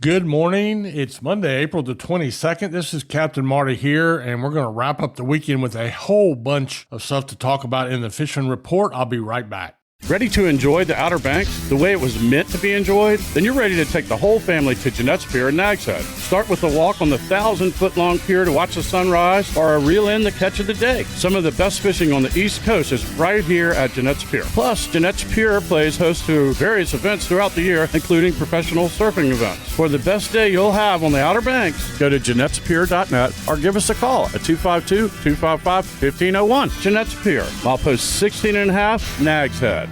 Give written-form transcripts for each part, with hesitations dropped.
Good morning. It's Monday, April the 22nd. This is Captain Marty here, and we're going to wrap up the weekend with a whole bunch of stuff to talk about in the fishing report. I'll be right back. Ready to enjoy the Outer Banks the way it was meant to be enjoyed? Then you're ready to take the whole family to Jeanette's Pier in Nags Head. Start with a walk on the 1,000-foot-long pier to watch the sunrise or a reel in the catch of the day. Some of the best fishing on the East Coast is right here at Jeanette's Pier. Plus, Jeanette's Pier plays host to various events throughout the year, including professional surfing events. For the best day you'll have on the Outer Banks, go to Jeanette'sPier.net or give us a call at 252-255-1501. Jeanette's Pier, milepost 16.5, Nags Head.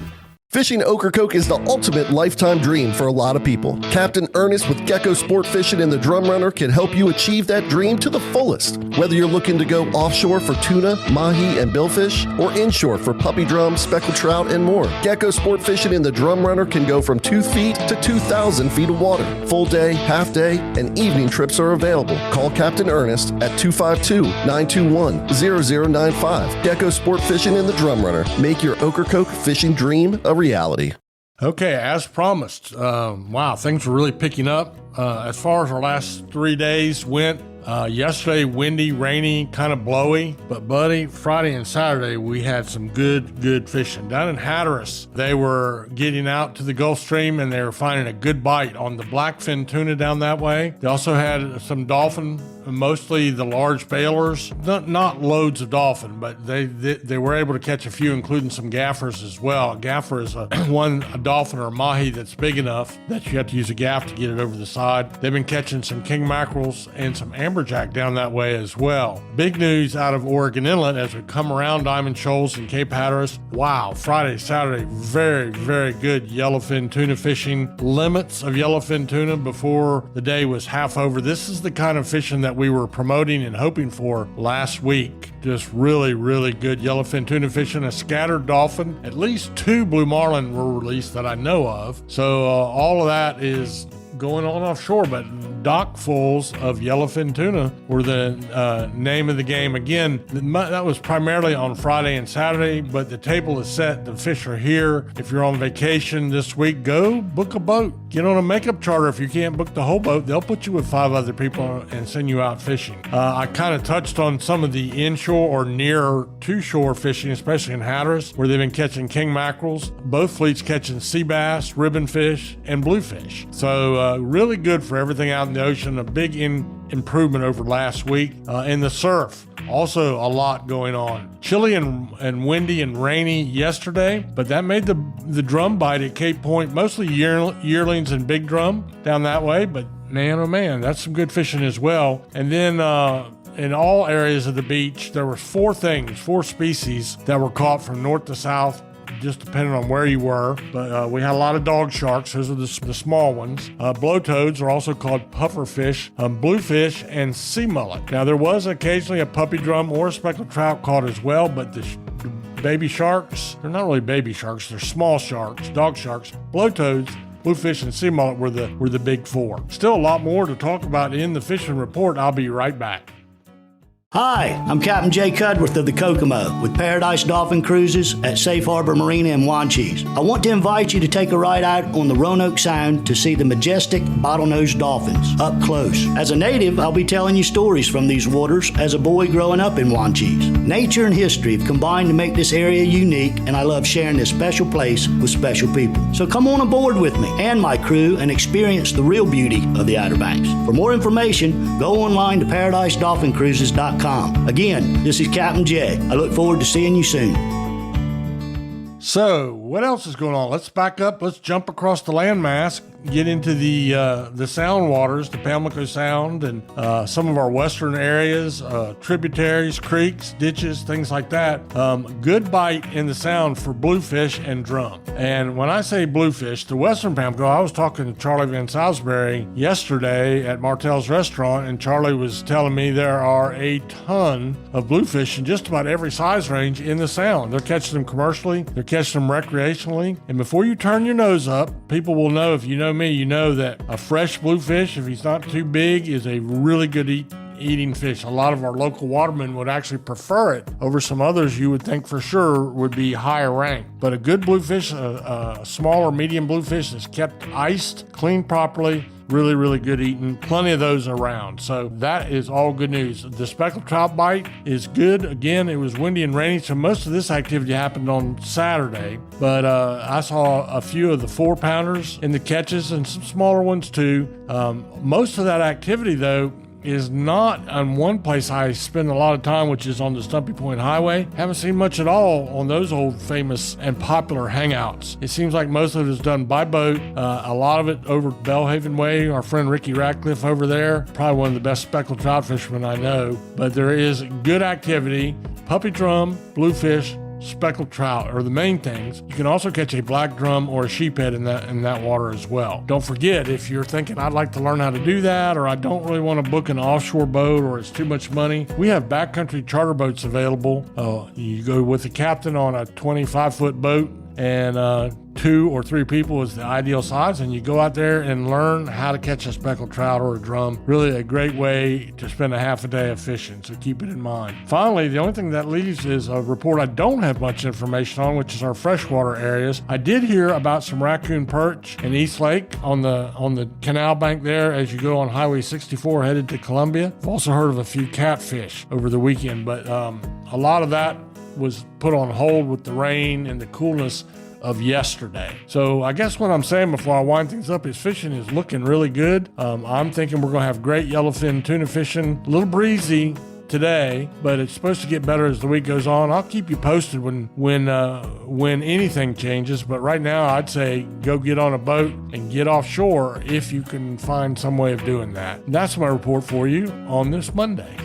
Fishing Ocracoke is the ultimate lifetime dream for a lot of people. Captain Ernest with Gecko Sport Fishing and the Drum Runner can help you achieve that dream to the fullest. Whether you're looking to go offshore for tuna, mahi, and billfish, or inshore for puppy drum, speckled trout, and more, Gecko Sport Fishing and the Drum Runner can go from 2 feet to 2,000 feet of water. Full day, half day, and evening trips are available. Call Captain Ernest at 252-921-0095. Gecko Sport Fishing and the Drum Runner. Make your Ocracoke fishing dream a reality. Okay, as promised, wow, things were really picking up. As far as our last 3 days went, yesterday, windy, rainy, kind of blowy. But, buddy, Friday and Saturday, we had some good fishing. Down in Hatteras, they were getting out to the Gulf Stream, and they were finding a good bite on the blackfin tuna down that way. They also had some dolphin, mostly the large bailers. Not loads of dolphin, but they were able to catch a few, including some gaffers as well. A gaffer is a dolphin or a mahi that's big enough that you have to use a gaff to get it over the side. They've been catching some king mackerels and some amberjack down that way as well. Big news out of Oregon Inlet as we come around Diamond Shoals and Cape Hatteras. Wow, Friday, Saturday, very good yellowfin tuna fishing. Limits of yellowfin tuna before the day was half over. This is the kind of fishing that we were promoting and hoping for last week. Just really good yellowfin tuna fishing. A scattered dolphin. At least 2 blue marlin were released that I know of. So all of that is going on offshore, but dockfuls of yellowfin tuna were the name of the game. Again, that was primarily on Friday and Saturday, but the table is set. The fish are here. If you're on vacation this week, go book a boat. Get on a makeup charter. If you can't book the whole boat, they'll put you with 5 other people and send you out fishing. I kind of touched on some of the inshore or near to shore fishing, especially in Hatteras, where they've been catching king mackerels. Both fleets catching sea bass, ribbonfish, and bluefish. So really good for everything out in the ocean. A big improvement over last week. In the surf, also a lot going on. Chilly and windy and rainy yesterday, but that made the drum bite at Cape Point, mostly yearlings and big drum down that way, but man, oh man, that's some good fishing as well. And then in all areas of the beach, there were 4 species that were caught from north to south, just depending on where you were. But we had a lot of dog sharks. Those are the small ones. Blowtoads are also called pufferfish, bluefish, and sea mullet. Now, there was occasionally a puppy drum or a speckled trout caught as well, but the baby sharks, they're not really baby sharks, they're small sharks, dog sharks, blowtoads, bluefish, and sea mullet were the big 4. Still a lot more to talk about in the fishing report. I'll be right back. Hi, I'm Captain Jay Cudworth of the Kokomo with Paradise Dolphin Cruises at Safe Harbor Marina in Wanchese. I want to invite you to take a ride out on the Roanoke Sound to see the majestic bottlenose dolphins up close. As a native, I'll be telling you stories from these waters as a boy growing up in Wanchese. Nature and history have combined to make this area unique, and I love sharing this special place with special people. So come on aboard with me and my crew and experience the real beauty of the Outer Banks. For more information, go online to ParadiseDolphinCruises.com. Again, this is Captain Jay. I look forward to seeing you soon. So, what else is going on? Let's back up. Let's jump across the landmass, get into the sound waters, the Pamlico Sound, and some of our western areas, tributaries, creeks, ditches, things like that. Good bite in the sound for bluefish and drum. And when I say bluefish, the western Pamlico, I was talking to Charlie Van Salisbury yesterday at Martell's Restaurant, and Charlie was telling me there are a ton of bluefish in just about every size range in the sound. They're catching them commercially, they're catching them recreationally, and before you turn your nose up, people will know, if you know me, you know that a fresh bluefish, if he's not too big, is a really good eating fish. A lot of our local watermen would actually prefer it over some others you would think for sure would be higher ranked. But a good bluefish, a small or medium bluefish that's kept iced, cleaned properly, really, really good eating. Plenty of those around. So that is all good news. The speckled trout bite is good. Again, it was windy and rainy, so most of this activity happened on Saturday. But I saw a few of the 4-pounders in the catches and some smaller ones too. Most of that activity, though, is not on one place I spend a lot of time, which is on the Stumpy Point Highway. Haven't seen much at all on those old famous and popular hangouts. It seems like most of it is done by boat. A lot of it over Bellhaven Way. Our friend Ricky Ratcliffe over there, probably one of the best speckled trout fishermen I know. But there is good activity. Puppy drum, bluefish, speckled trout are the main things. You can also catch a black drum or a sheephead in that water as well. Don't forget, if you're thinking I'd like to learn how to do that, or I don't really want to book an offshore boat, or it's too much money, we have backcountry charter boats available. You go with the captain on a 25-foot boat, and 2 or 3 people is the ideal size, and you go out there and learn how to catch a speckled trout or a drum. Really a great way to spend a half a day of fishing, so keep it in mind. Finally, the only thing that leaves is a report I don't have much information on, which is our freshwater areas. I did hear about some raccoon perch in East Lake on the canal bank there as you go on Highway 64 headed to Columbia. I've also heard of a few catfish over the weekend, but a lot of that was put on hold with the rain and the coolness of yesterday. So I guess what I'm saying before I wind things up is fishing is looking really good. I'm thinking we're going to have great yellowfin tuna fishing. A little breezy today, but it's supposed to get better as the week goes on. I'll keep you posted when anything changes, but right now I'd say go get on a boat and get offshore if you can find some way of doing that. And that's my report for you on this Monday.